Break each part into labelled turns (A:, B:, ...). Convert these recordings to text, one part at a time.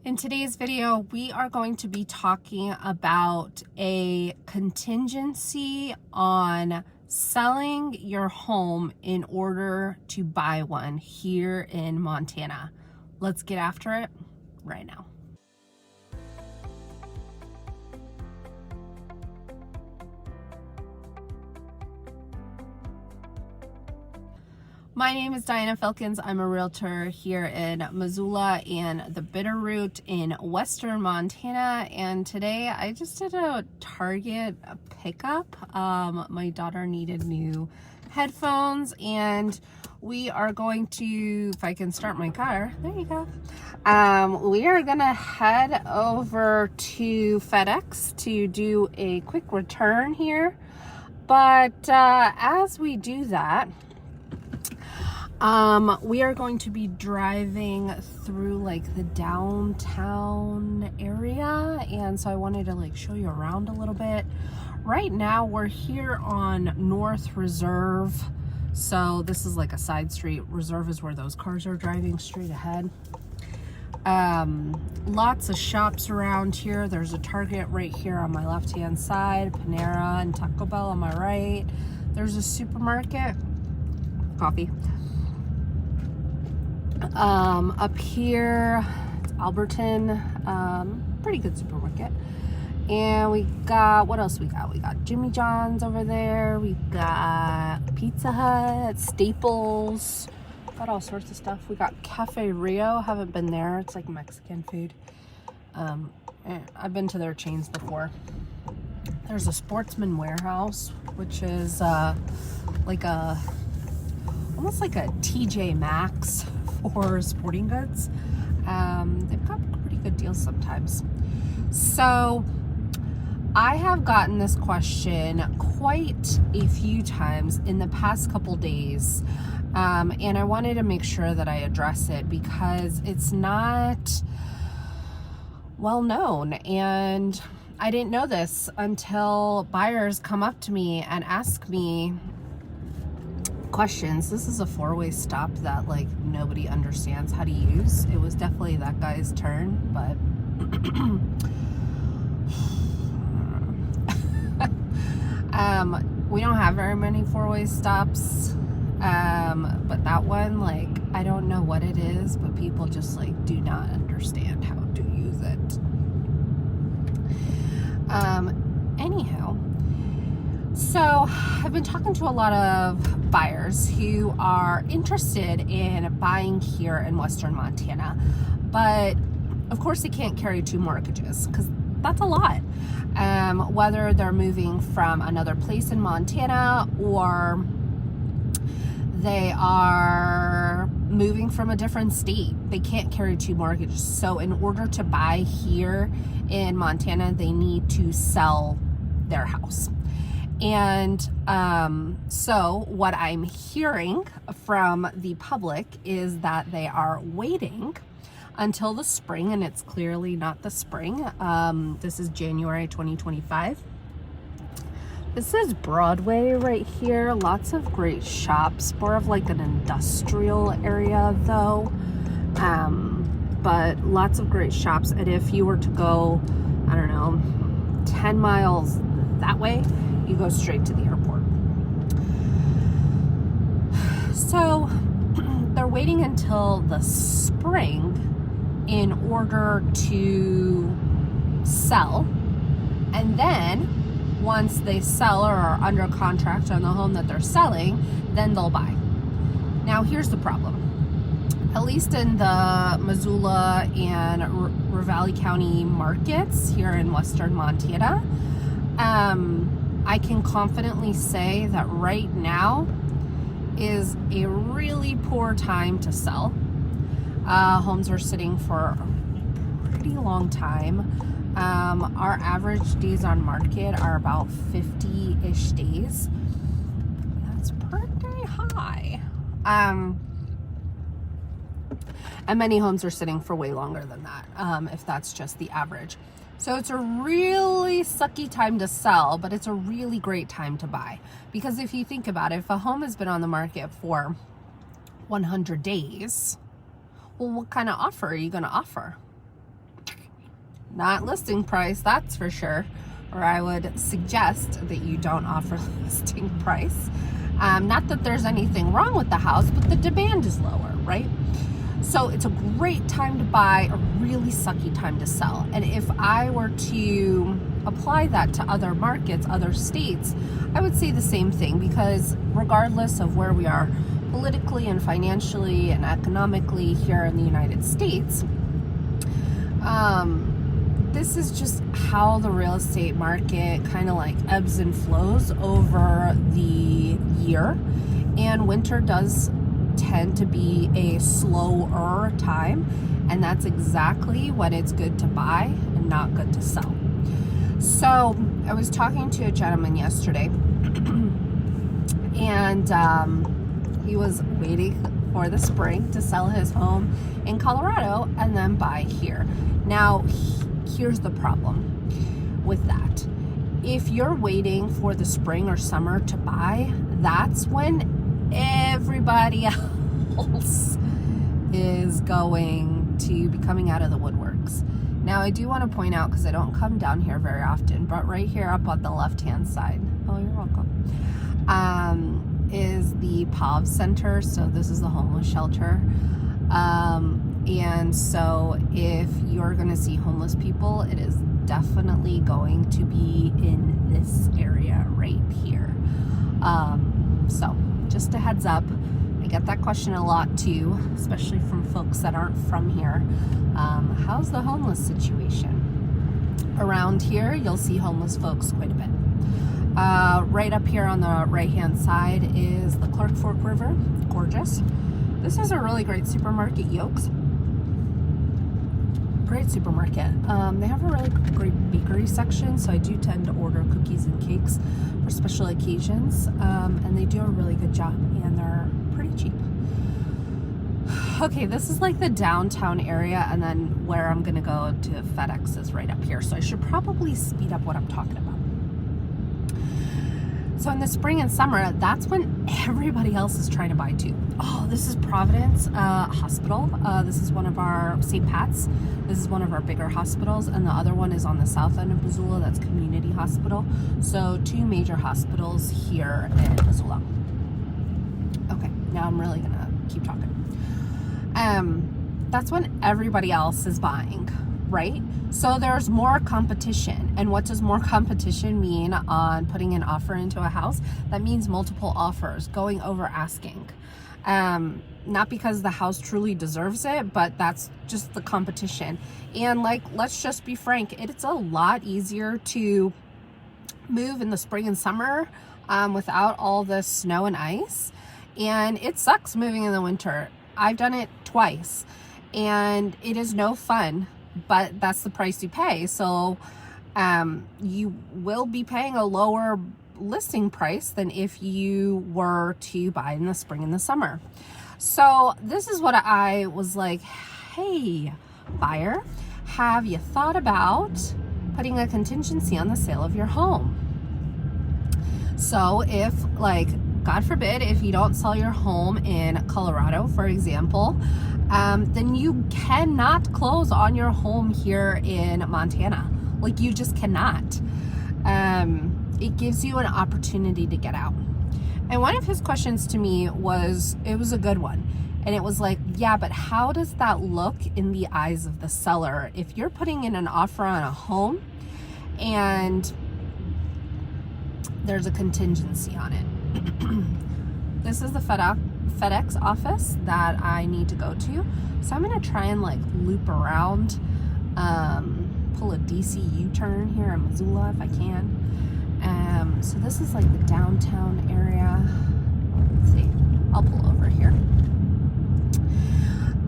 A: In today's video, we are going to be talking about a contingency on selling your home in order to buy one here in Montana. Let's get after it right now. My name is Diana Filkins. I'm a realtor here in Missoula and the Bitterroot in western Montana. And today I just did a Target pickup. My daughter needed new headphones and we are going to, if I can start my car, there you go. We are gonna head over to FedEx to do a quick return here. But as we do that, we are going to be driving through like the downtown area, and so I wanted to like show you around a little bit. Right now we're here on North Reserve, so this is like a side street. Reserve is where those cars are driving straight ahead. Lots of shops around here. There's a Target right here on my left hand side, Panera and Taco Bell on my right. There's a supermarket, coffee. Up here, it's Alberton, pretty good supermarket. And we got, what else we got? We got Jimmy John's over there. We got Pizza Hut, Staples, got all sorts of stuff. We got Cafe Rio, haven't been there. It's like Mexican food. I've been to their chains before. There's a Sportsman Warehouse, which is like a, almost like a TJ Maxx for sporting goods. They've got pretty good deals sometimes. So I have gotten this question quite a few times in the past couple days, and I wanted to make sure that I address it because it's not well known, and I didn't know this until buyers come up to me and ask me questions. This is a four-way stop that like nobody understands how to use. It was definitely that guy's turn, but we don't have very many four-way stops, but that one, like, I don't know what it is, but people just like do not understand how to use it. Anyhow, so I've been talking to a lot of buyers who are interested in buying here in western Montana, but of course they can't carry two mortgages because that's a lot. Whether they're moving from another place in Montana or they are moving from a different state, they can't carry two mortgages. So in order to buy here in Montana, they need to sell their house. And so what I'm hearing from the public is that they are waiting until the spring, and it's clearly not the spring. This is January 2025. This is Broadway right here. Lots of great shops, more of like an industrial area though. But lots of great shops. And if you were to go, I don't know, 10 miles that way, you go straight to the airport. So they're waiting until the spring in order to sell, and then once they sell or are under contract on the home that they're selling, then they'll buy. Now here's the problem. At least in the Missoula and Ravalli County markets here in western Montana, I can confidently say that right now is a really poor time to sell. Homes are sitting for a pretty long time. Our average days on market are about 50-ish days. That's pretty high. And many homes are sitting for way longer than that, if that's just the average. So it's a really sucky time to sell, but it's a really great time to buy. Because if you think about it, if a home has been on the market for 100 days, well, what kind of offer are you going to offer? not listing price, that's for sure. Or I would suggest that you don't offer listing price. Not that there's anything wrong with the house, but the demand is lower, right? So it's a great time to buy, a really sucky time to sell. And if I were to apply that to other markets, other states, I would say the same thing, because regardless of where we are politically and financially and economically here in the United States, this is just how the real estate market kind of like ebbs and flows over the year. And winter does tend to be a slower time, and that's exactly when it's good to buy and not good to sell. So I was talking to a gentleman yesterday, and he was waiting for the spring to sell his home in Colorado and then buy here. Now, here's the problem with that. If you're waiting for the spring or summer to buy, that's when everybody else is going to be coming out of the woodworks. Now, I do want to point out, because I don't come down here very often, but right here up on the left-hand side, oh, you're welcome, is the POV Center. So this is the homeless shelter. And so if you're going to see homeless people, it is definitely going to be in this area right here. So just a heads up. I get that question a lot too, especially from folks that aren't from here. How's the homeless situation? Around here, you'll see homeless folks quite a bit. Right up here on the right-hand side is the Clark Fork River. Gorgeous. This is a really great supermarket, Yolks. Great supermarket. They have a really great bakery section, so I do tend to order cookies and cakes for special occasions, and they do a really good job, and they're pretty cheap. Okay, this is like the downtown area, and then where I'm gonna go to FedEx is right up here, so I should probably speed up what I'm talking about. So in the spring and summer, that's when everybody else is trying to buy too. Oh, this is Providence Hospital. This is one of our, St. Pat's. This is one of our bigger hospitals, and the other one is on the south end of Missoula. That's Community Hospital. So 2 major hospitals here in Missoula. Okay, now I'm really gonna keep talking. That's when everybody else is buying, right? So there's more competition. And what does more competition mean on putting an offer into a house? That means multiple offers, going over asking. Not because the house truly deserves it, but that's just the competition. And like, let's just be frank, it's a lot easier to move in the spring and summer without all the snow and ice. And it sucks moving in the winter. I've done it twice, and it is no fun. But that's the price you pay. So you will be paying a lower listing price than if you were to buy in the spring and the summer. So this is what I was like, hey, buyer, have you thought about putting a contingency on the sale of your home? So if, like, God forbid, if you don't sell your home in Colorado, for example, then you cannot close on your home here in Montana. Like, you just cannot. It gives you an opportunity to get out. And one of his questions to me was, it was a good one. And it was like, yeah, but how does that look in the eyes of the seller? If you're putting in an offer on a home and there's a contingency on it. This is the FedEx office that I need to go to. So I'm gonna try and like loop around, pull a DC U-turn here in Missoula if I can. So this is like the downtown area. Let's see, I'll pull over here.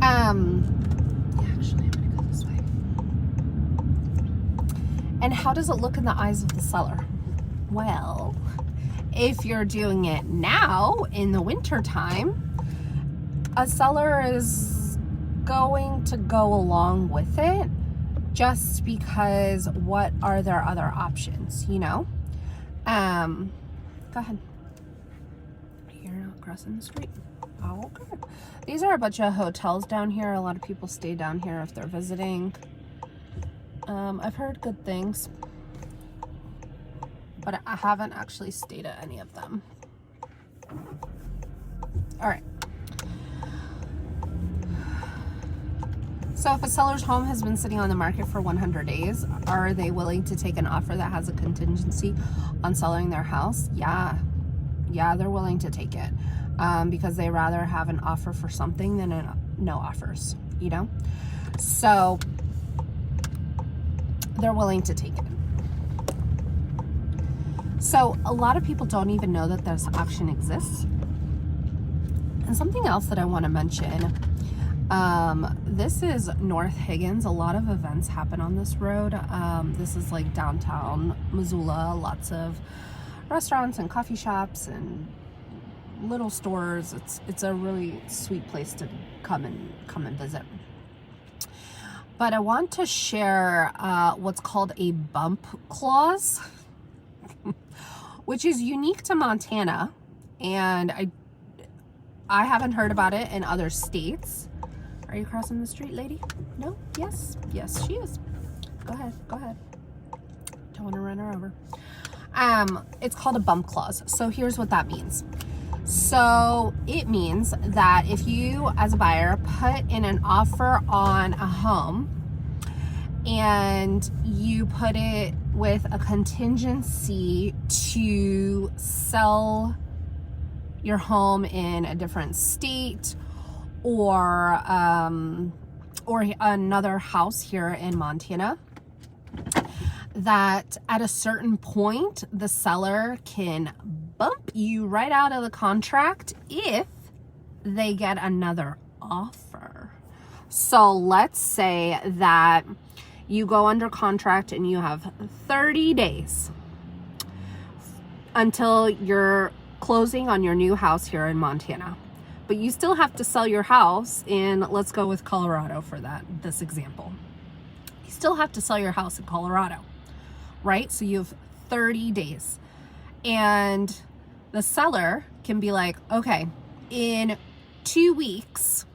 A: Actually, I'm gonna go this way. And how does it look in the eyes of the seller? Well, if you're doing it now in the winter time, a seller is going to go along with it just because what are their other options, you know? Go ahead. You're not crossing the street. Oh, okay. These are a bunch of hotels down here. A lot of people stay down here if they're visiting. I've heard good things, but I haven't actually stayed at any of them. All right. So if a seller's home has been sitting on the market for 100 days, are they willing to take an offer that has a contingency on selling their house? Yeah, they're willing to take it because they rather have an offer for something than no offers, you know? So they're willing to take it. So a lot of people don't even know that this option exists. And something else that I want to mention, this is North Higgins. A lot of events happen on this road. This is like downtown Missoula, lots of restaurants and coffee shops and little stores. It's a really sweet place to come and visit. But I want to share what's called a bump clause, which is unique to Montana, and I haven't heard about it in other states. Are you crossing the street, lady? No? Yes, she is. Go ahead. Don't want to run her over. It's called a bump clause. So here's what that means. So it means that if you, as a buyer, put in an offer on a home and you put it with a contingency to sell your home in a different state or another house here in Montana, that at a certain point the seller can bump you right out of the contract if they get another offer. So let's say that you go under contract and you have 30 days until you're closing on your new house here in Montana, but you still have to sell your house in, let's go with Colorado for this example. You still have to sell your house in Colorado, right? So you have 30 days. And the seller can be like, okay, in 2 weeks,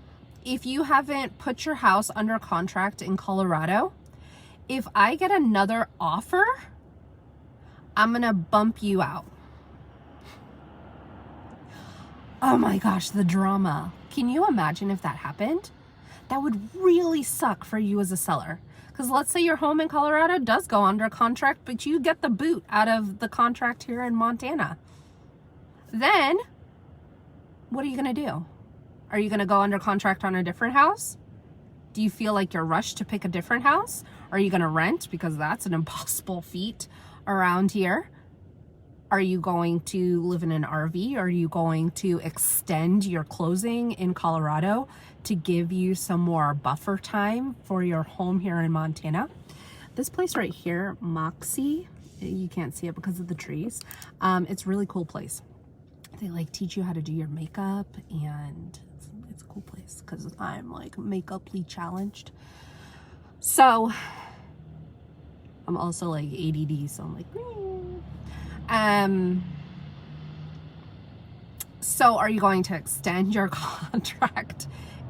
A: if you haven't put your house under contract in Colorado, if I get another offer, I'm gonna bump you out. Oh my gosh, the drama. Can you imagine if that happened? That would really suck for you as a seller. Because let's say your home in Colorado does go under contract, but you get the boot out of the contract here in Montana. Then, what are you going to do? Are you going to go under contract on a different house? Do you feel like you're rushed to pick a different house? Are you going to rent? Because that's an impossible feat around here. Are you going to live in an RV? Are you going to extend your closing in Colorado to give you some more buffer time for your home here in Montana? This place right here, Moxie, you can't see it because of the trees. It's a really cool place. They like teach you how to do your makeup, and it's a cool place because I'm like makeuply challenged. So I'm also like ADD, so I'm like, so are you going to extend your contract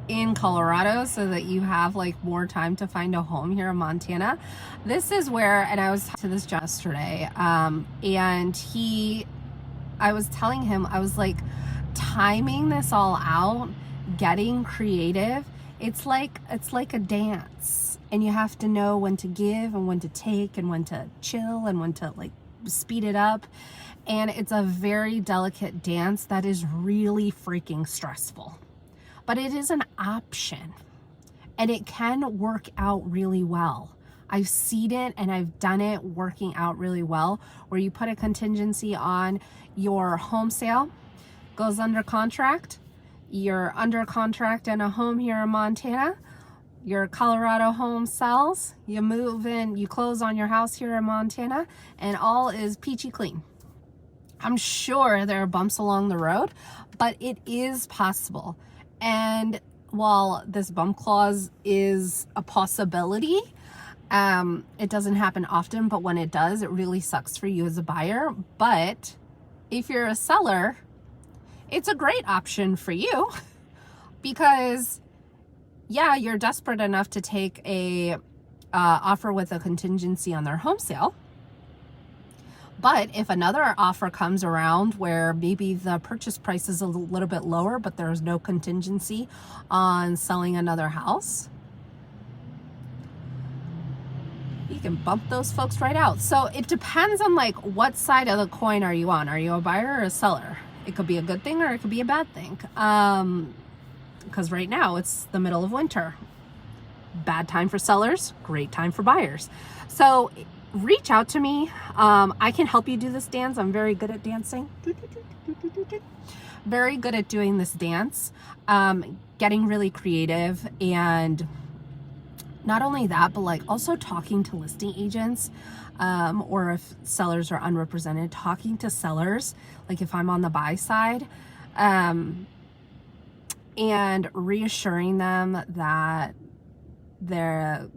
A: in Colorado so that you have like more time to find a home here in Montana? This is where, and I was talking to this yesterday, and I was telling him, I was like, timing this all out, getting creative, it's like a dance, and you have to know when to give and when to take and when to chill and when to like speed it up. And it's a very delicate dance that is really freaking stressful, but it is an option and it can work out really well. I've seen it and I've done it working out really well, where you put a contingency on your home sale, goes under contract, you're under contract in a home here in Montana, your Colorado home sells, you move in, you close on your house here in Montana, and all is peachy clean. I'm sure there are bumps along the road, but it is possible. And while this bump clause is a possibility, it doesn't happen often, but when it does, it really sucks for you as a buyer. But if you're a seller, it's a great option for you because yeah, you're desperate enough to take a offer with a contingency on their home sale. But if another offer comes around where maybe the purchase price is a little bit lower, but there's no contingency on selling another house, you can bump those folks right out. So it depends on like what side of the coin are you on? Are you a buyer or a seller? It could be a good thing or it could be a bad thing. Because right now it's the middle of winter. Bad time for sellers, great time for buyers. So reach out to me. I can help you do this dance. I'm very good at dancing. Very good at doing this dance. Getting really creative, and not only that, but like also talking to listing agents, or if sellers are unrepresented, talking to sellers, like if I'm on the buy side, and reassuring them that their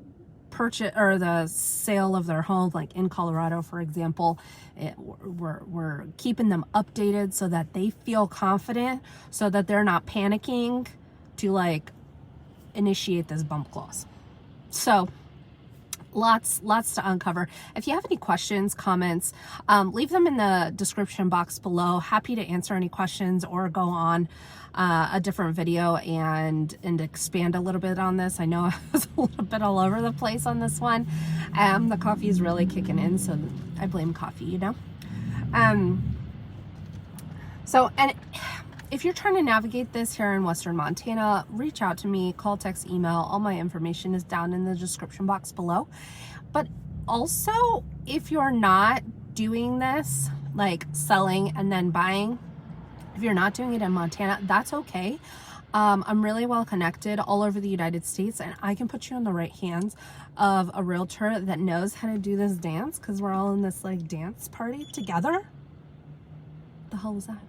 A: purchase or the sale of their home, like in Colorado, for example, we're keeping them updated so that they feel confident, so that they're not panicking to like initiate this bump clause. So lots to uncover. If you have any questions, comments, leave them in the description box below. Happy to answer any questions or go on a different video and expand a little bit on this. I know I was a little bit all over the place on this one. The coffee is really kicking in, so I blame coffee, you know. And if you're trying to navigate this here in Western Montana, reach out to me, call, text, email. All my information is down in the description box below. But also, if you're not doing this, like selling and then buying, if you're not doing it in Montana, that's okay. I'm really well connected all over the United States, and I can put you in the right hands of a realtor that knows how to do this dance, because we're all in this like dance party together. The hell was that?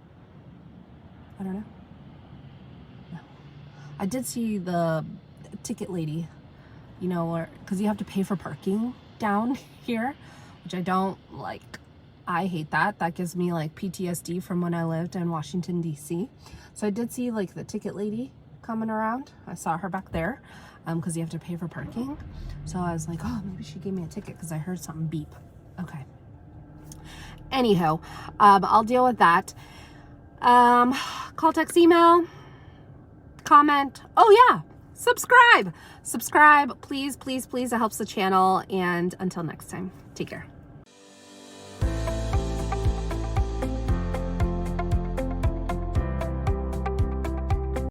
A: I don't know. No. I did see the ticket lady, you know, because you have to pay for parking down here, which I don't like. I hate that. That gives me like PTSD from when I lived in Washington, D.C. So I did see like the ticket lady coming around. I saw her back there because you have to pay for parking. So I was like, oh, maybe she gave me a ticket because I heard something beep. Okay. Anyhow, I'll deal with that. Call, text, email, comment. Oh yeah, subscribe, please, please, please. It helps the channel. And until next time, take care.